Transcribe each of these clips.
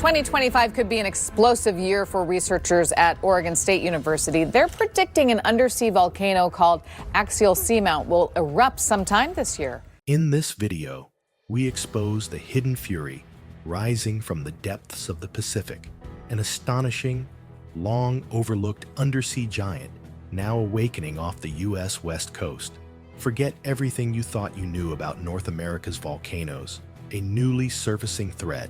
2025 could be an explosive year for researchers at Oregon State University. They're predicting an undersea volcano called Axial Seamount will erupt sometime this year. In this video, we expose the hidden fury rising from the depths of the Pacific, an astonishing, long-overlooked undersea giant now awakening off the U.S. West Coast. Forget everything you thought you knew about North America's volcanoes. A newly surfacing threat,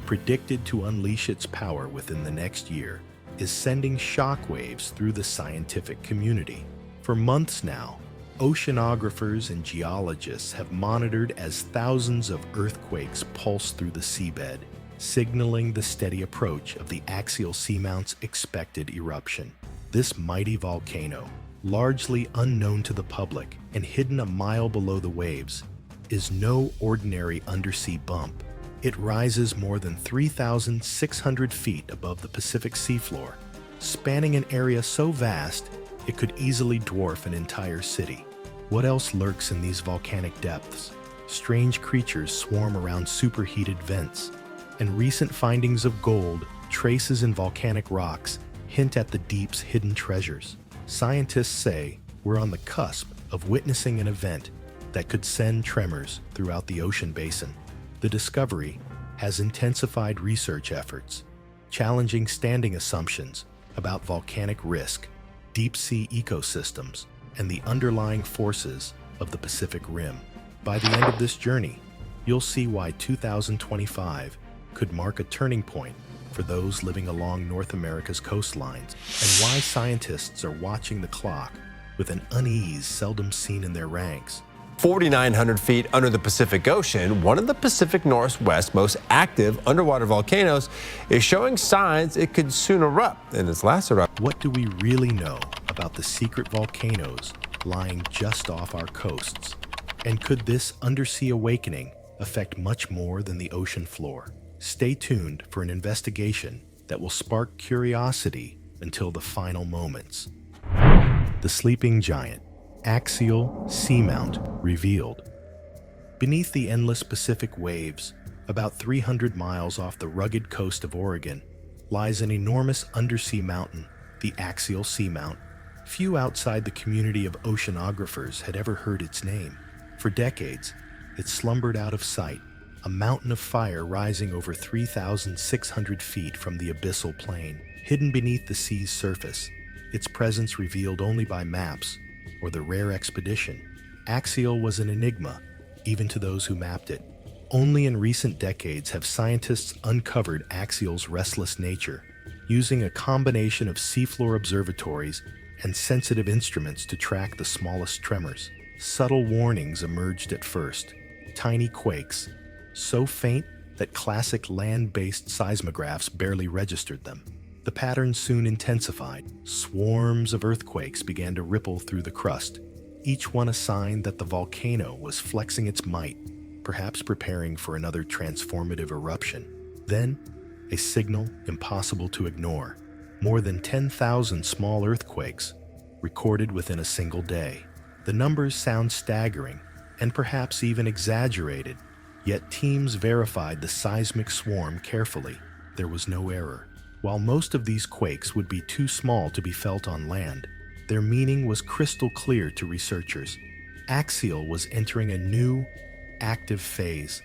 predicted to unleash its power within the next year, is sending shockwaves through the scientific community. For months now, oceanographers and geologists have monitored as thousands of earthquakes pulse through the seabed, signaling the steady approach of the Axial Seamount's expected eruption. This mighty volcano, largely unknown to the public and hidden a mile below the waves, is no ordinary undersea bump. It rises more than 3,600 feet above the Pacific seafloor, spanning an area so vast it could easily dwarf an entire city. What else lurks in these volcanic depths? Strange creatures swarm around superheated vents, and recent findings of gold, traces in volcanic rocks, hint at the deep's hidden treasures. Scientists say we're on the cusp of witnessing an event that could send tremors throughout the ocean basin. The discovery has intensified research efforts, challenging standing assumptions about volcanic risk, deep-sea ecosystems, and the underlying forces of the Pacific Rim. By the end of this journey, you'll see why 2025 could mark a turning point for those living along North America's coastlines, and why scientists are watching the clock with an unease seldom seen in their ranks. 4,900 feet under the Pacific Ocean, one of the Pacific Northwest's most active underwater volcanoes is showing signs it could soon erupt in its last eruption. What do we really know about the secret volcanoes lying just off our coasts? And could this undersea awakening affect much more than the ocean floor? Stay tuned for an investigation that will spark curiosity until the final moments. The sleeping giant, Axial Seamount, revealed. Beneath the endless Pacific waves, about 300 miles off the rugged coast of Oregon, lies an enormous undersea mountain, the Axial Seamount. Few outside the community of oceanographers had ever heard its name. For decades, it slumbered out of sight, a mountain of fire rising over 3,600 feet from the abyssal plain, hidden beneath the sea's surface, its presence revealed only by maps or the rare expedition. Axial was an enigma, even to those who mapped it. Only in recent decades have scientists uncovered Axial's restless nature, using a combination of seafloor observatories and sensitive instruments to track the smallest tremors. Subtle warnings emerged at first, tiny quakes, so faint that classic land-based seismographs barely registered them. The pattern soon intensified. Swarms of earthquakes began to ripple through the crust, each one a sign that the volcano was flexing its might, perhaps preparing for another transformative eruption. Then, a signal impossible to ignore. More than 10,000 small earthquakes recorded within a single day. The numbers sound staggering and perhaps even exaggerated, yet teams verified the seismic swarm carefully. There was no error. While most of these quakes would be too small to be felt on land, their meaning was crystal clear to researchers. Axial was entering a new, active phase,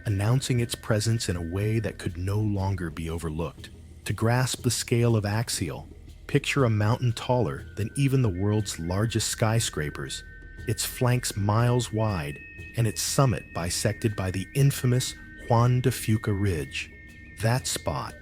announcing its presence in a way that could no longer be overlooked. To grasp the scale of Axial, picture a mountain taller than even the world's largest skyscrapers, its flanks miles wide, and its summit bisected by the infamous Juan de Fuca Ridge. That spot,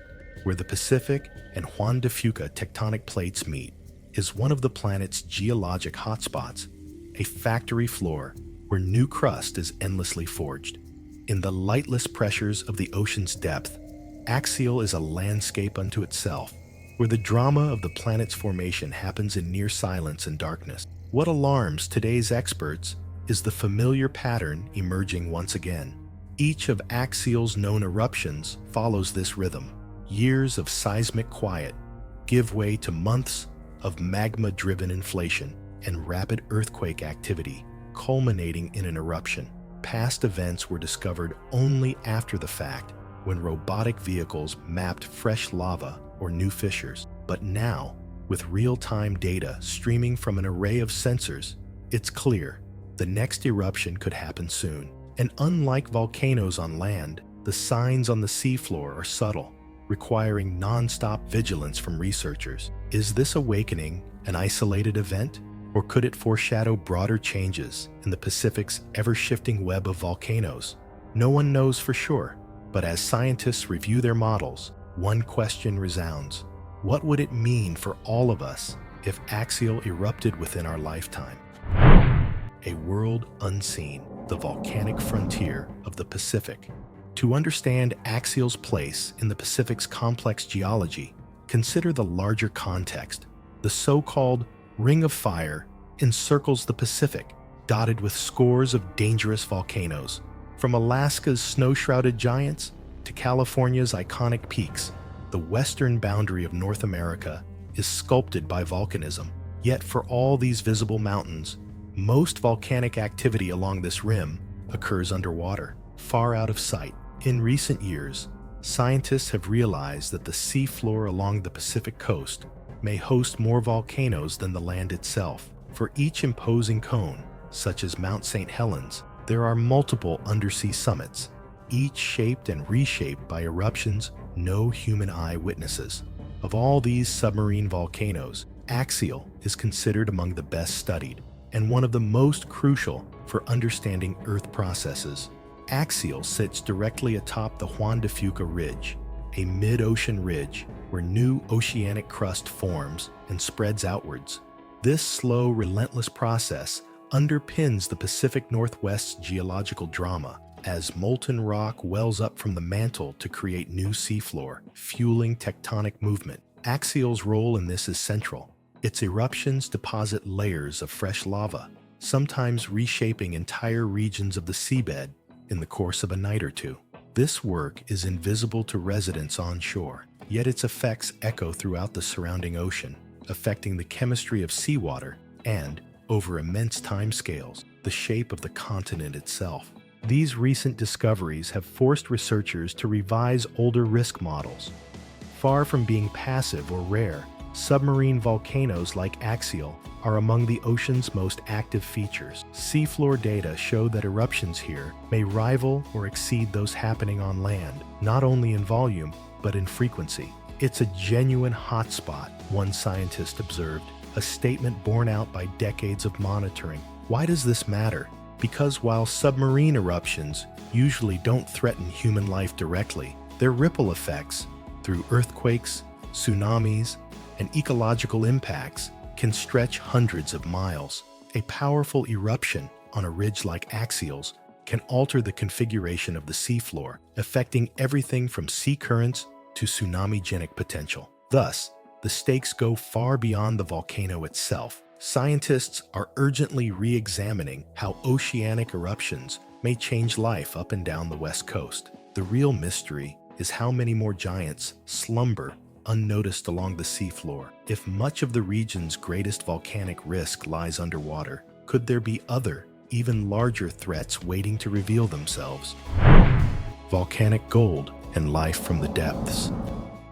where the Pacific and Juan de Fuca tectonic plates meet, is one of the planet's geologic hotspots, a factory floor where new crust is endlessly forged. In the lightless pressures of the ocean's depth, Axial is a landscape unto itself, where the drama of the planet's formation happens in near silence and darkness. What alarms today's experts is the familiar pattern emerging once again. Each of Axial's known eruptions follows this rhythm. Years of seismic quiet give way to months of magma-driven inflation and rapid earthquake activity, culminating in an eruption. Past events were discovered only after the fact, when robotic vehicles mapped fresh lava or new fissures. But now, with real-time data streaming from an array of sensors, it's clear the next eruption could happen soon. And unlike volcanoes on land, the signs on the seafloor are subtle, requiring non-stop vigilance from researchers. Is this awakening an isolated event, or could it foreshadow broader changes in the Pacific's ever-shifting web of volcanoes? No one knows for sure, but as scientists review their models, one question resounds. What would it mean for all of us if Axial erupted within our lifetime? A world unseen, the volcanic frontier of the Pacific. To understand Axial's place in the Pacific's complex geology, consider the larger context. The so-called Ring of Fire encircles the Pacific, dotted with scores of dangerous volcanoes. From Alaska's snow-shrouded giants to California's iconic peaks, the western boundary of North America is sculpted by volcanism. Yet for all these visible mountains, most volcanic activity along this rim occurs underwater, far out of sight. In recent years, scientists have realized that the seafloor along the Pacific coast may host more volcanoes than the land itself. For each imposing cone, such as Mount St. Helens, there are multiple undersea summits, each shaped and reshaped by eruptions no human eye witnesses. Of all these submarine volcanoes, Axial is considered among the best studied and one of the most crucial for understanding Earth processes. Axial sits directly atop the Juan de Fuca Ridge, a mid-ocean ridge where new oceanic crust forms and spreads outwards. This slow, relentless process underpins the Pacific Northwest's geological drama, as molten rock wells up from the mantle to create new seafloor, fueling tectonic movement. Axial's role in this is central. Its eruptions deposit layers of fresh lava, sometimes reshaping entire regions of the seabed in the course of a night or two. This work is invisible to residents onshore, yet its effects echo throughout the surrounding ocean, affecting the chemistry of seawater and, over immense timescales, the shape of the continent itself. These recent discoveries have forced researchers to revise older risk models. Far from being passive or rare, submarine volcanoes like Axial are among the ocean's most active features. Seafloor data show that eruptions here may rival or exceed those happening on land, not only in volume, but in frequency. It's a genuine hotspot, one scientist observed, a statement borne out by decades of monitoring. Why does this matter? Because while submarine eruptions usually don't threaten human life directly, their ripple effects through earthquakes, tsunamis, and ecological impacts can stretch hundreds of miles. A powerful eruption on a ridge like Axial's can alter the configuration of the seafloor, affecting everything from sea currents to tsunami-genic potential. Thus, the stakes go far beyond the volcano itself. Scientists are urgently re-examining how oceanic eruptions may change life up and down the West Coast. The real mystery is how many more giants slumber unnoticed along the seafloor. If much of the region's greatest volcanic risk lies underwater, could there be other, even larger threats waiting to reveal themselves? Volcanic gold and life from the depths.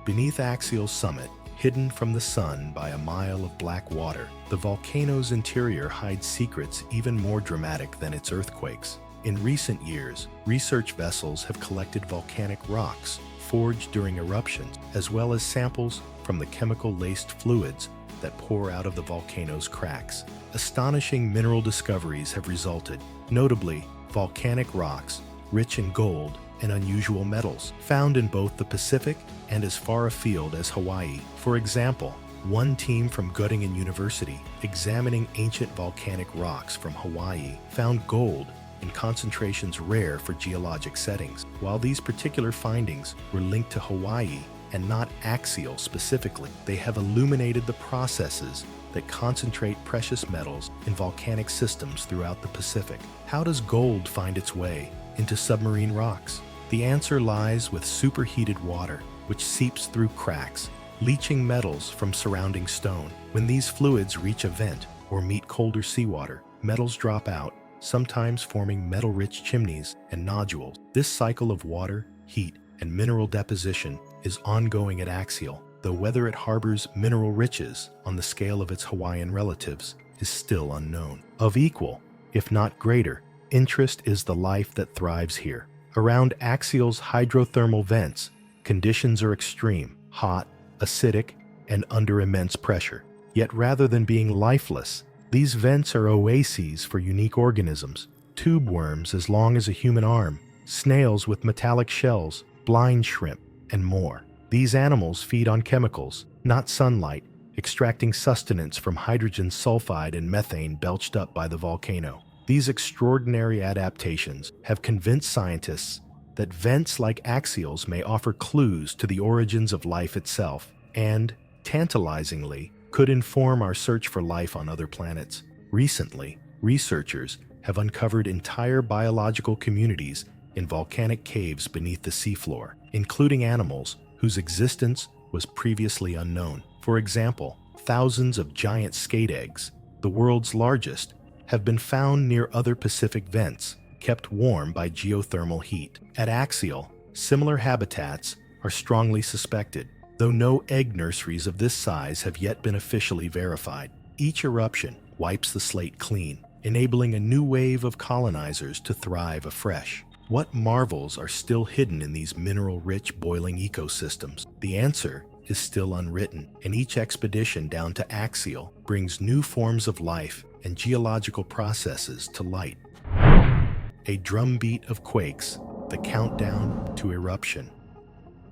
Beneath Axial's summit, hidden from the sun by a mile of black water, the volcano's interior hides secrets even more dramatic than its earthquakes. In recent years, research vessels have collected volcanic rocks forged during eruptions, as well as samples from the chemical-laced fluids that pour out of the volcano's cracks. Astonishing mineral discoveries have resulted, notably volcanic rocks rich in gold and unusual metals, found in both the Pacific and as far afield as Hawaii. For example, one team from Göttingen University, examining ancient volcanic rocks from Hawaii, found gold in concentrations rare for geologic settings. While these particular findings were linked to Hawaii and not Axial specifically, they have illuminated the processes that concentrate precious metals in volcanic systems throughout the Pacific. How does gold find its way into submarine rocks? The answer lies with superheated water, which seeps through cracks, leaching metals from surrounding stone. When these fluids reach a vent or meet colder seawater, metals drop out, sometimes forming metal-rich chimneys and nodules. This cycle of water, heat, and mineral deposition is ongoing at Axial, though whether it harbors mineral riches on the scale of its Hawaiian relatives is still unknown. Of equal, if not greater, interest is the life that thrives here. Around Axial's hydrothermal vents, conditions are extreme, hot, acidic, and under immense pressure. Yet rather than being lifeless, these vents are oases for unique organisms, tube worms as long as a human arm, snails with metallic shells, blind shrimp, and more. These animals feed on chemicals, not sunlight, extracting sustenance from hydrogen sulfide and methane belched up by the volcano. These extraordinary adaptations have convinced scientists that vents like Axial's may offer clues to the origins of life itself, and, tantalizingly, could inform our search for life on other planets. Recently, researchers have uncovered entire biological communities in volcanic caves beneath the seafloor, including animals whose existence was previously unknown. For example, thousands of giant skate eggs, the world's largest, have been found near other Pacific vents, kept warm by geothermal heat. At Axial, similar habitats are strongly suspected, though no egg nurseries of this size have yet been officially verified. Each eruption wipes the slate clean, enabling a new wave of colonizers to thrive afresh. What marvels are still hidden in these mineral-rich boiling ecosystems? The answer is still unwritten, and each expedition down to Axial brings new forms of life and geological processes to light. A drumbeat of quakes, the countdown to eruption.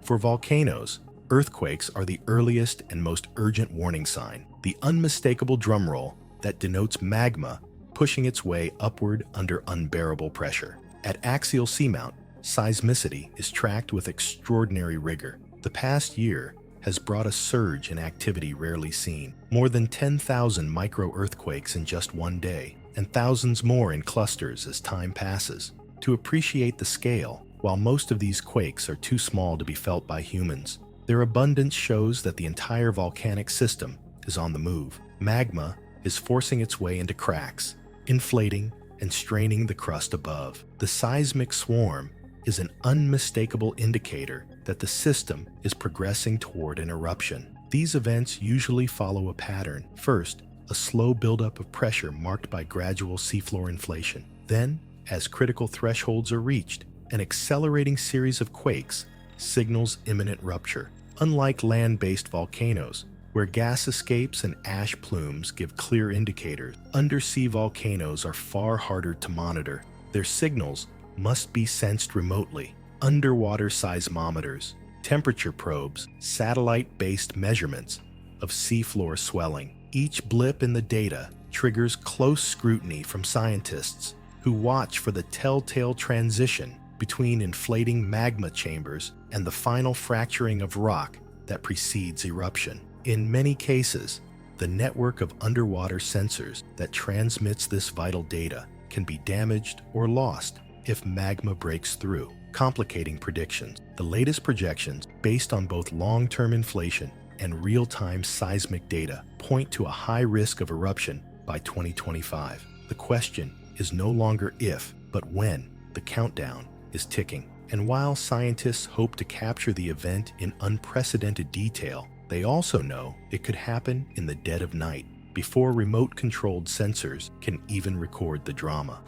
For volcanoes, earthquakes are the earliest and most urgent warning sign, the unmistakable drumroll that denotes magma pushing its way upward under unbearable pressure. At Axial Seamount, seismicity is tracked with extraordinary rigor. The past year has brought a surge in activity rarely seen. More than 10,000 micro-earthquakes in just one day, and thousands more in clusters as time passes. To appreciate the scale, while most of these quakes are too small to be felt by humans, their abundance shows that the entire volcanic system is on the move. Magma is forcing its way into cracks, inflating and straining the crust above. The seismic swarm is an unmistakable indicator that the system is progressing toward an eruption. These events usually follow a pattern. First, a slow buildup of pressure marked by gradual seafloor inflation. Then, as critical thresholds are reached, an accelerating series of quakes signals imminent rupture. Unlike land-based volcanoes, where gas escapes and ash plumes give clear indicators, undersea volcanoes are far harder to monitor. Their signals must be sensed remotely. Underwater seismometers, temperature probes, satellite-based measurements of seafloor swelling. Each blip in the data triggers close scrutiny from scientists who watch for the telltale transition between inflating magma chambers and the final fracturing of rock that precedes eruption. In many cases, the network of underwater sensors that transmits this vital data can be damaged or lost if magma breaks through, complicating predictions. The latest projections, based on both long-term inflation and real-time seismic data, point to a high risk of eruption by 2025. The question is no longer if, but when. The countdown is ticking. And while scientists hope to capture the event in unprecedented detail, they also know it could happen in the dead of night, before remote-controlled sensors can even record the drama.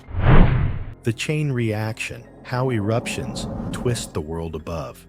The chain reaction, how eruptions twist the world above.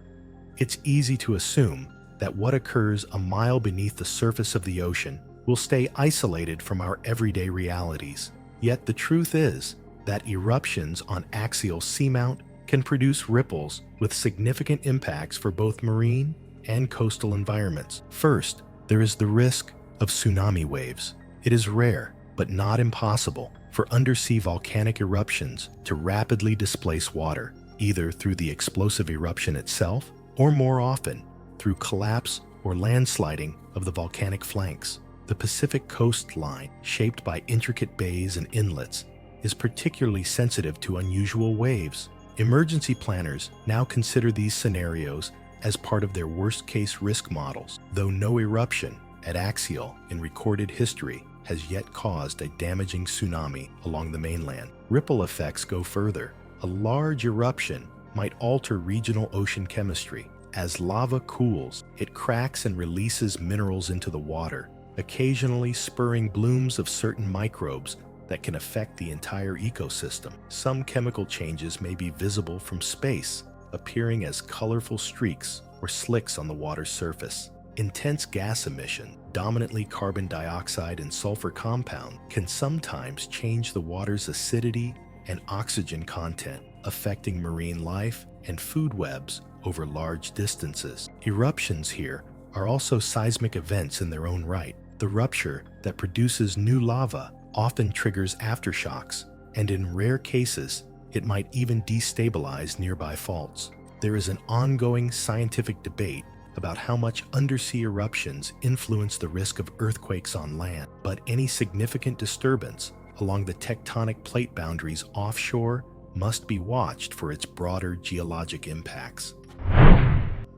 It's easy to assume that what occurs a mile beneath the surface of the ocean will stay isolated from our everyday realities. Yet the truth is that eruptions on Axial Seamount can produce ripples with significant impacts for both marine and coastal environments. First, there is the risk of tsunami waves. It is rare, but not impossible, for undersea volcanic eruptions to rapidly displace water, either through the explosive eruption itself, or more often, through collapse or landsliding of the volcanic flanks. The Pacific coastline, shaped by intricate bays and inlets, is particularly sensitive to unusual waves. Emergency planners now consider these scenarios as part of their worst-case risk models, though no eruption at Axial in recorded history has yet caused a damaging tsunami along the mainland. Ripple effects go further. A large eruption might alter regional ocean chemistry. As lava cools, it cracks and releases minerals into the water, occasionally spurring blooms of certain microbes that can affect the entire ecosystem. Some chemical changes may be visible from space, appearing as colorful streaks or slicks on the water's surface. Intense gas emission, dominantly carbon dioxide and sulfur compound, can sometimes change the water's acidity and oxygen content, affecting marine life and food webs over large distances. Eruptions here are also seismic events in their own right. The rupture that produces new lava often triggers aftershocks, and in rare cases, it might even destabilize nearby faults. There is an ongoing scientific debate about how much undersea eruptions influence the risk of earthquakes on land, but any significant disturbance along the tectonic plate boundaries offshore must be watched for its broader geologic impacts.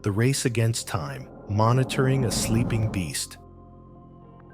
The race against time, monitoring a sleeping beast.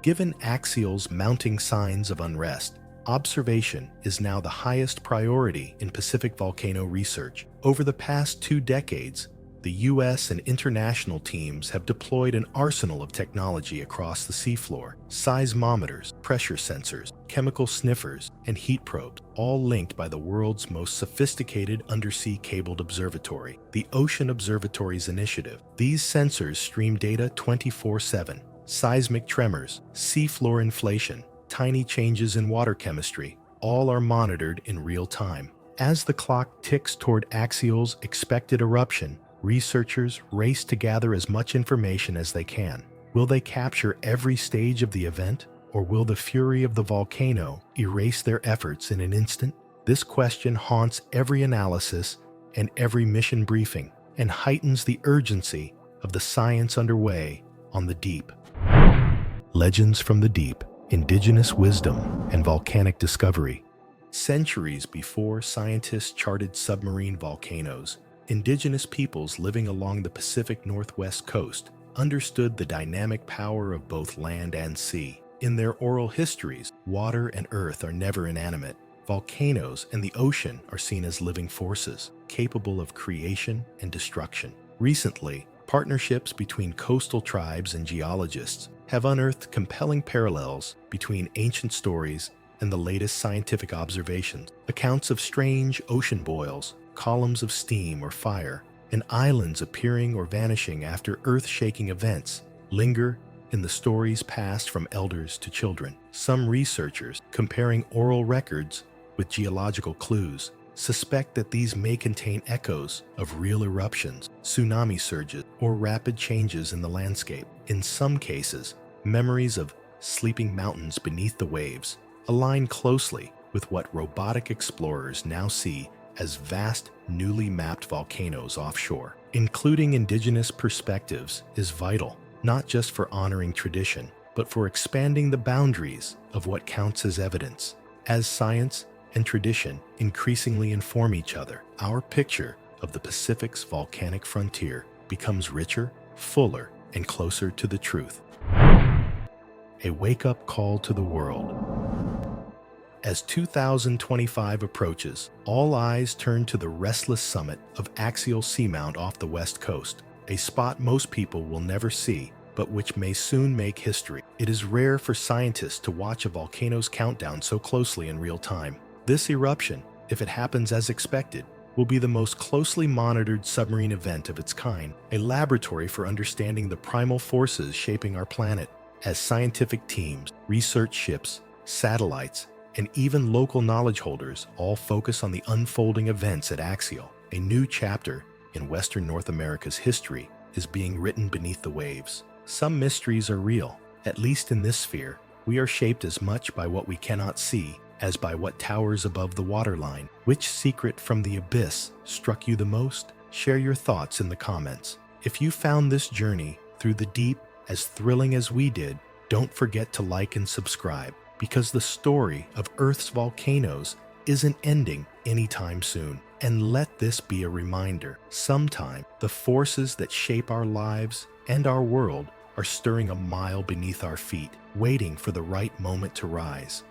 Given Axial's mounting signs of unrest, observation is now the highest priority in Pacific volcano research. Over the past 2 decades, the U.S. and international teams have deployed an arsenal of technology across the seafloor: seismometers, pressure sensors, chemical sniffers, and heat probes, all linked by the world's most sophisticated undersea cabled observatory, the Ocean Observatories Initiative. These sensors stream data 24/7. Seismic tremors, seafloor inflation, tiny changes in water chemistry, all are monitored in real time. As the clock ticks toward Axial's expected eruption, researchers race to gather as much information as they can. Will they capture every stage of the event, or will the fury of the volcano erase their efforts in an instant? This question haunts every analysis and every mission briefing, and heightens the urgency of the science underway on the deep. Legends from the deep, indigenous wisdom, and volcanic discovery. Centuries before scientists charted submarine volcanoes, indigenous peoples living along the Pacific Northwest coast understood the dynamic power of both land and sea. In their oral histories, water and earth are never inanimate. Volcanoes and the ocean are seen as living forces, capable of creation and destruction. Recently, partnerships between coastal tribes and geologists have unearthed compelling parallels between ancient stories and the latest scientific observations. Accounts of strange ocean boils, columns of steam or fire, and islands appearing or vanishing after earth-shaking events linger in the stories passed from elders to children. Some researchers, comparing oral records with geological clues, suspect that these may contain echoes of real eruptions, tsunami surges, or rapid changes in the landscape. In some cases, memories of sleeping mountains beneath the waves align closely with what robotic explorers now see as vast, newly mapped volcanoes offshore. Including indigenous perspectives is vital, not just for honoring tradition, but for expanding the boundaries of what counts as evidence. As science and tradition increasingly inform each other, our picture of the Pacific's volcanic frontier becomes richer, fuller, and closer to the truth. A wake-up call to the world. As 2025 approaches, all eyes turn to the restless summit of Axial Seamount off the west coast, a spot most people will never see, but which may soon make history. It is rare for scientists to watch a volcano's countdown so closely in real time. This eruption, if it happens as expected, will be the most closely monitored submarine event of its kind, a laboratory for understanding the primal forces shaping our planet. As scientific teams, research ships, satellites, and even local knowledge holders all focus on the unfolding events at Axial, a new chapter in Western North America's history is being written beneath the waves. Some mysteries are real. At least in this sphere, we are shaped as much by what we cannot see as by what towers above the waterline. Which secret from the abyss struck you the most? Share your thoughts in the comments. If you found this journey through the deep as thrilling as we did, don't forget to like and subscribe, because the story of Earth's volcanoes isn't ending anytime soon. And let this be a reminder, sometime the forces that shape our lives and our world are stirring a mile beneath our feet, waiting for the right moment to rise.